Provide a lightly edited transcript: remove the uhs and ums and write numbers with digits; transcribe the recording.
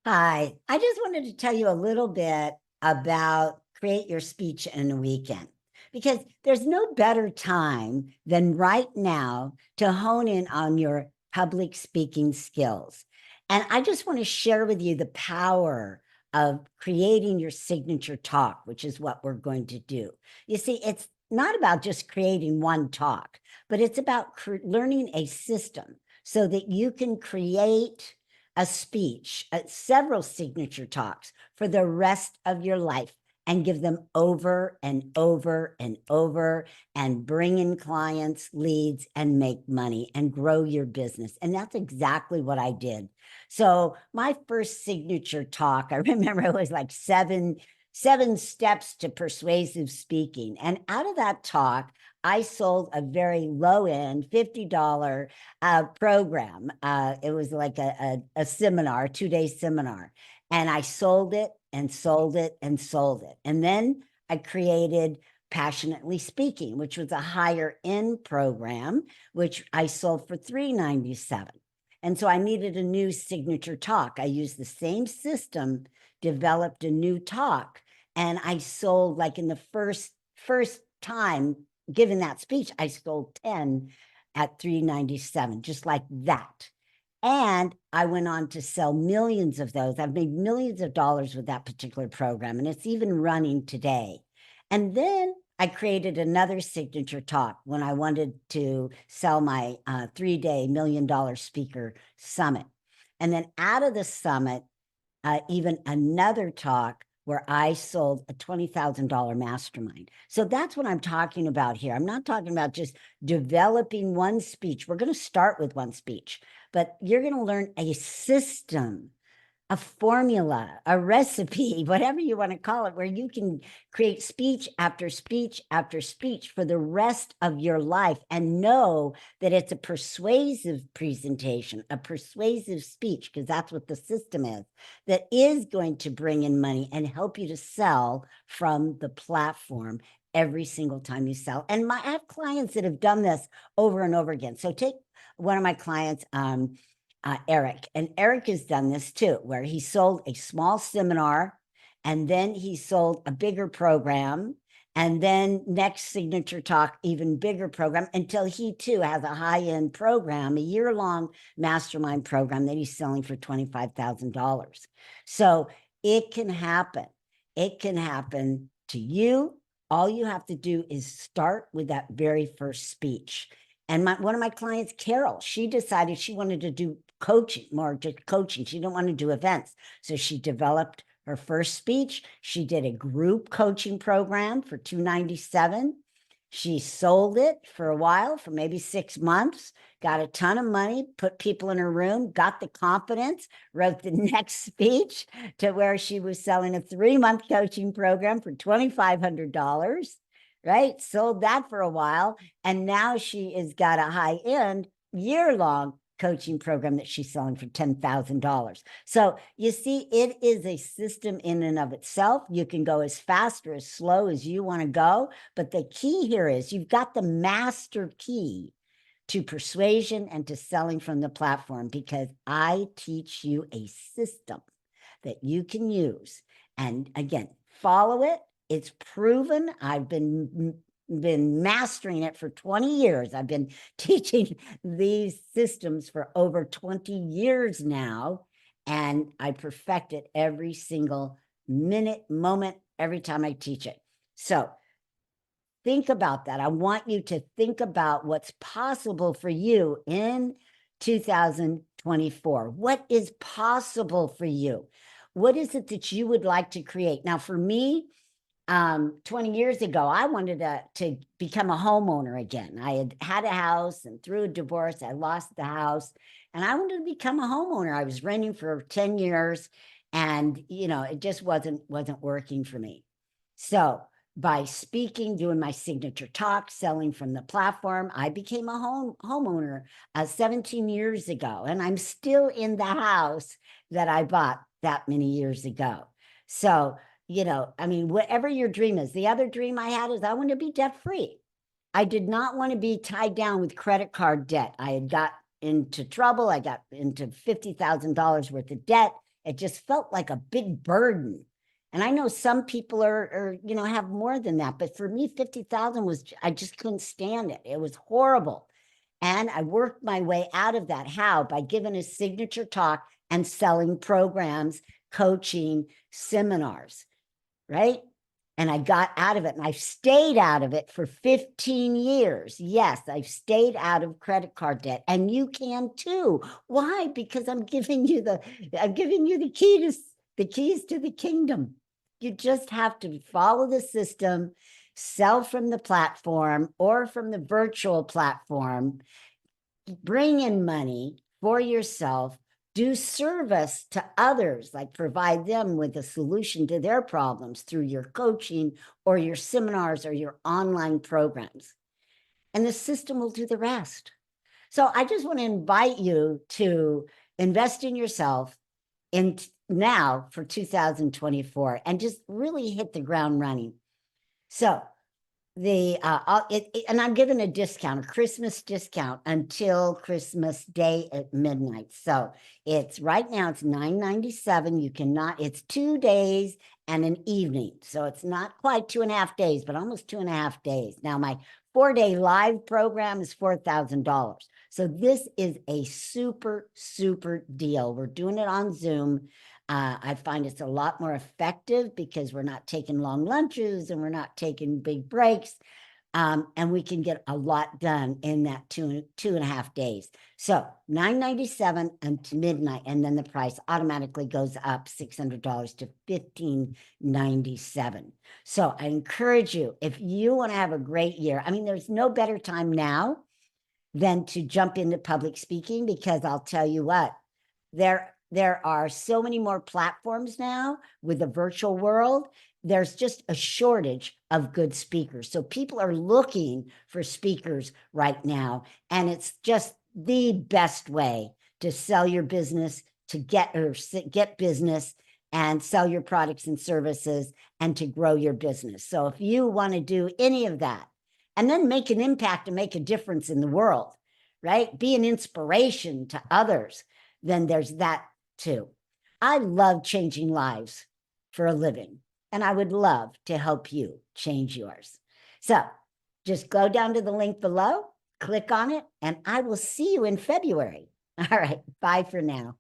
Hi, I just wanted to tell you a little bit about create your speech in a weekend because there's no better time than right now to hone in on your public speaking skills. And I just want to share with you the power of creating your signature talk, which is what we're going to do. You see, it's not about just creating one talk, but it's about learning a system so that you can create a speech, several signature talks for the rest of your life and give them over and over and over and bring in clients, leads, and make money and grow your business. And that's exactly what I did. So my first signature talk, I remember it was like seven steps to persuasive speaking. And out of that talk, I sold a very low end $50 program. It was like a seminar, a 2-day seminar. And I sold it and sold it and sold it. And then I created Passionately Speaking, which was a higher end program, which I sold for $397. And so I needed a new signature talk. I used the same system, developed a new talk, and I sold like in the first time giving that speech, I sold 10 at $397, just like that. And I went on to sell millions of those. I've made millions of dollars with that particular program, and it's even running today. And then I created another signature talk when I wanted to sell my 3-day $1 million speaker summit. And then out of the summit, even another talk where I sold a $20,000 mastermind. So that's what I'm talking about here. I'm not talking about just developing one speech. We're going to start with one speech, but you're going to learn a system, a formula, a recipe, whatever you want to call it, where you can create speech after speech after speech for the rest of your life and know that it's a persuasive presentation, a persuasive speech, because that's what the system is, that is going to bring in money and help you to sell from the platform every single time you sell. And I have clients that have done this over and over again. So take one of my clients, Eric. And Eric has done this too, where he sold a small seminar and then he sold a bigger program. And then next signature talk, even bigger program, until he too has a high-end program, a year-long mastermind program that he's selling for $25,000. So it can happen. It can happen to you. All you have to do is start with that very first speech. And one of my clients, Carol, she decided she wanted to do coaching, more just coaching. She didn't want to do events. So she developed her first speech. She did a group coaching program for $297. She sold it for a while, for maybe 6 months, got a ton of money, put people in her room, got the confidence, wrote the next speech to where she was selling a 3-month coaching program for $2,500. Right? Sold that for a while. And now she has got a high end year-long coaching program that she's selling for $10,000. So you see, it is a system in and of itself. You can go as fast or as slow as you want to go. But the key here is you've got the master key to persuasion and to selling from the platform, because I teach you a system that you can use. And again, follow it. It's proven. I've been mastering it for 20 years. I've been teaching these systems for over 20 years now, and I perfect it every single minute, moment, every time I teach it. So think about that. I want you to think about what's possible for you in 2024. What is possible for you? What is it that you would like to create? Now, for me, 20 years ago, I wanted to become a homeowner again. I had a house, and through a divorce, I lost the house, and I wanted to become a homeowner. I was renting for 10 years, and it just wasn't working for me. So by speaking, doing my signature talk, selling from the platform, I became a homeowner 17 years ago, and I'm still in the house that I bought that many years ago. So I mean, whatever your dream is. The other dream I had is I want to be debt free. I did not want to be tied down with credit card debt. I had got into trouble. I got into $50,000 worth of debt It just felt like a big burden. And I know some people are have more than that, but for me, 50,000 was, I just couldn't stand it. It was horrible. And I worked my way out of that. How? By giving a signature talk and selling programs, coaching, seminars, right? And I got out of it, and I've stayed out of it for 15 years. Yes, I've stayed out of credit card debt, and you can too. Why? Because I'm giving you the keys to the kingdom. You just have to follow the system, sell from the platform or from the virtual platform, bring in money for yourself, do service to others, like provide them with a solution to their problems through your coaching or your seminars or your online programs. And the system will do the rest. So I just want to invite you to invest in yourself in now for 2024 and just really hit the ground running. So and I'm giving a discount, a Christmas discount until Christmas Day at midnight. So it's right now it's $9.97. You cannot, it's 2 days and an evening. So it's not quite 2.5 days, but almost 2.5 days. Now my 4-day live program is $4,000. So this is a super, super deal. We're doing it on Zoom. I find it's a lot more effective because we're not taking long lunches and we're not taking big breaks. And we can get a lot done in that 2.5 days. So $9.97 until midnight, and then the price automatically goes up $600 to $1,597. So I encourage you, if you want to have a great year, I mean, there's no better time now than to jump into public speaking, because I'll tell you what, there are so many more platforms now with the virtual world. There's just a shortage of good speakers. So people are looking for speakers right now. And it's just the best way to sell your business, to get business and sell your products and services and to grow your business. So if you want to do any of that and then make an impact and make a difference in the world, right? Be an inspiration to others, then there's that too. I love changing lives for a living, and I would love to help you change yours. So just go down to the link below, click on it, and I will see you in February. All right, bye for now.